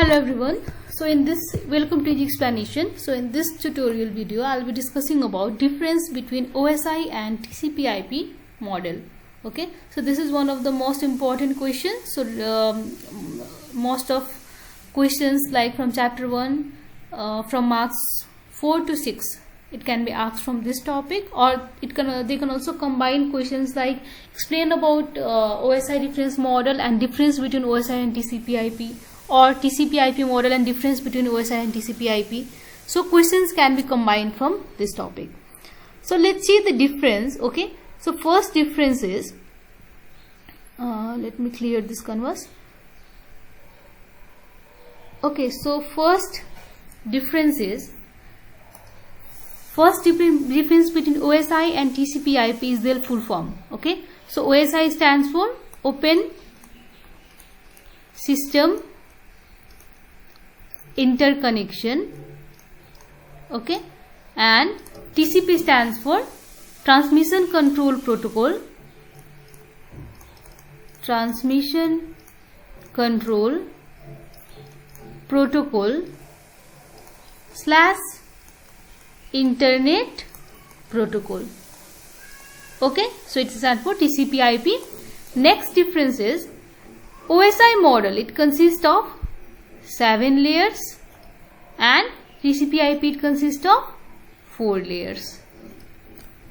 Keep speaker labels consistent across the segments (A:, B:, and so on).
A: Hello everyone. Welcome to the explanation. So in this tutorial video I'll be discussing about difference between OSI and TCPIP model. Okay, so this is one of the most important questions. So most of questions like from chapter 1 from marks 4 to 6 it can be asked from this topic, or they can also combine questions like explain about OSI reference model and difference between OSI and TCPIP, or TCPIP model and difference between OSI and TCPIP. So questions can be combined from this topic. So let's see the difference. Okay, so first difference is let me clear this canvas. Okay, so first difference between OSI and TCPIP is their full form. Okay, so OSI stands for Open System Interconnection. Okay, and TCP stands for Transmission Control Protocol. Transmission Control Protocol / Internet Protocol. Okay, so it stands for TCPIP. Next difference is OSI model, it consists of 7 layers and TCPIP it consists of 4 layers.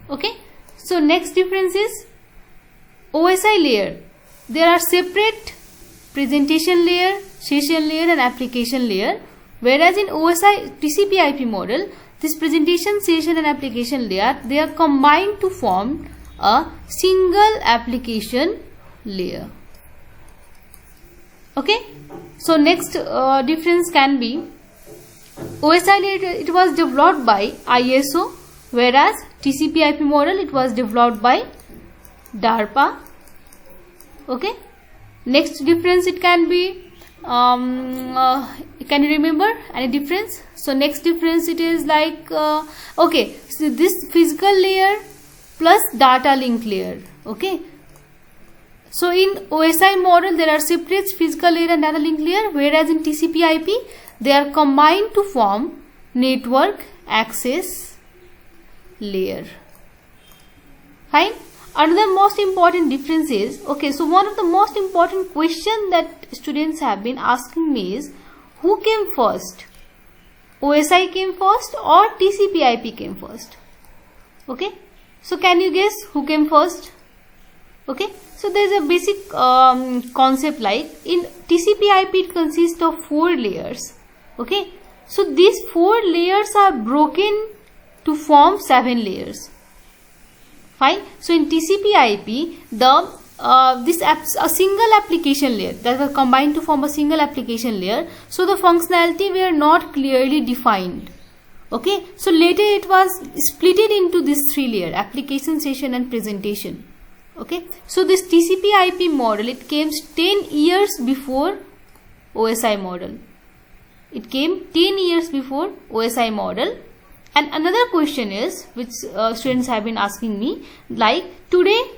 A: Okay, so next difference is OSI layer, there are separate presentation layer, session layer and application layer, whereas in OSI TCPIP model this presentation, session and application layer, they are combined to form a single application layer. Okay, so next difference can be OSI layer, it was developed by ISO, whereas TCPIP model it was developed by DARPA. Okay, next difference it can be can you remember any difference? So next difference it is like okay, so this physical layer plus data link layer. Okay, so in OSI model there are separate physical layer and data link layer, whereas in TCPIP they are combined to form network access layer. Fine. Another most important difference is, okay, so one of the most important question that students have been asking me is, who came first? OSI came first or TCPIP came first? Okay, so can you guess who came first? Okay, so there is a basic concept like in TCPIP it consists of 4 layers. Okay, so these 4 layers are broken to form 7 layers. Fine. So in TCPIP, a single application layer that were combined to form a single application layer. So the functionality were not clearly defined. Okay. So later it was splitted into these 3 layers: application, session, and presentation. Okay. So this TCPIP model it came 10 years before OSI model. It came 10 years before OSI model. And another question is, which students have been asking me, like today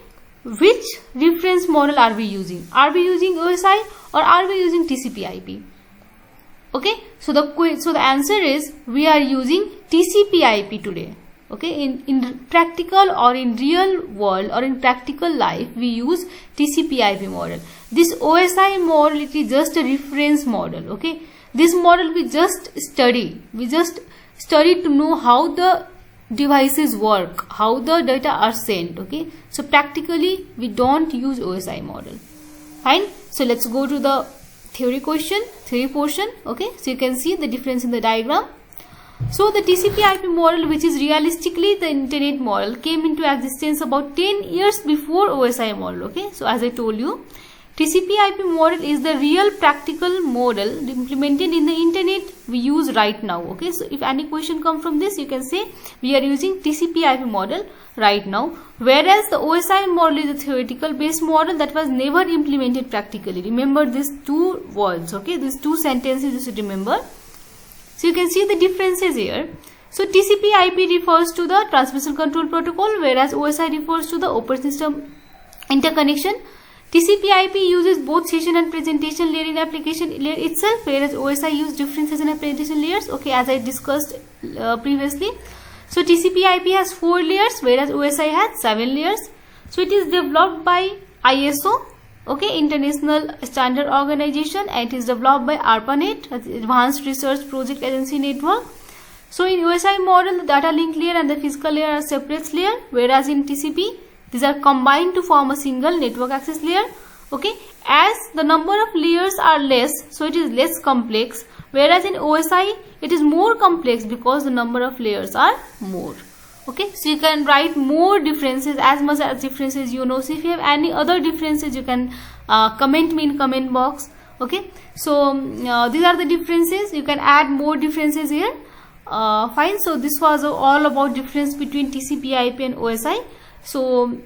A: which reference model are we using? Are we using OSI or are we using TCPIP? Okay, so the answer is we are using TCPIP today. Okay, in practical or in real world or in practical life we use TCPIP model. This OSI model it is just a reference model. Okay, this model we just study. We just study to know how the devices work, how the data are sent. Okay, so practically we don't use OSI model. Fine. So let's go to the theory portion. Okay, so you can see the difference in the diagram. So the TCPIP model, which is realistically the internet model, came into existence about 10 years before OSI model. Okay, so as I told you, TCPIP model is the real practical model implemented in the internet we use right now. Okay, so if any question come from this, you can say we are using TCPIP model right now, whereas the OSI model is a theoretical based model that was never implemented practically. Remember these 2 words. Okay, these 2 sentences you should remember. So you can see the differences here. So TCPIP refers to the transmission control protocol, whereas OSI refers to the open system interconnection. TCPIP uses both session and presentation layer in application layer itself, whereas OSI use different session and presentation layers. Okay, as I discussed previously. So TCPIP has 4 layers, whereas OSI has 7 layers. So it is developed by ISO, okay, International Standard Organization, and it is developed by ARPANET, Advanced Research Project Agency Network. So in OSI model, the data link layer and the physical layer are separate layer, whereas in TCP, these are combined to form a single network access layer. Okay, as the number of layers are less, so it is less complex, whereas in OSI it is more complex because the number of layers are more. Okay, so you can write more differences, as much as differences you know. So if you have any other differences, you can comment me in comment box. Okay, so these are the differences. You can add more differences here. Fine. So this was all about difference between TCP/IP and OSI. So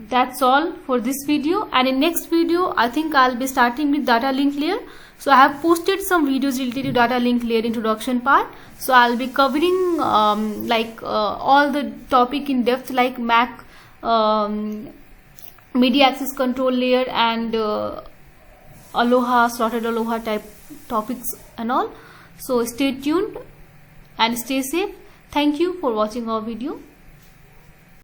A: that's all for this video, and in next video I think I'll be starting with data link layer. So I have posted some videos related to data link layer introduction part. So I'll be covering all the topic in depth, like MAC, media access control layer, and Aloha, slotted Aloha type topics and all. So stay tuned and stay safe. Thank you for watching our video.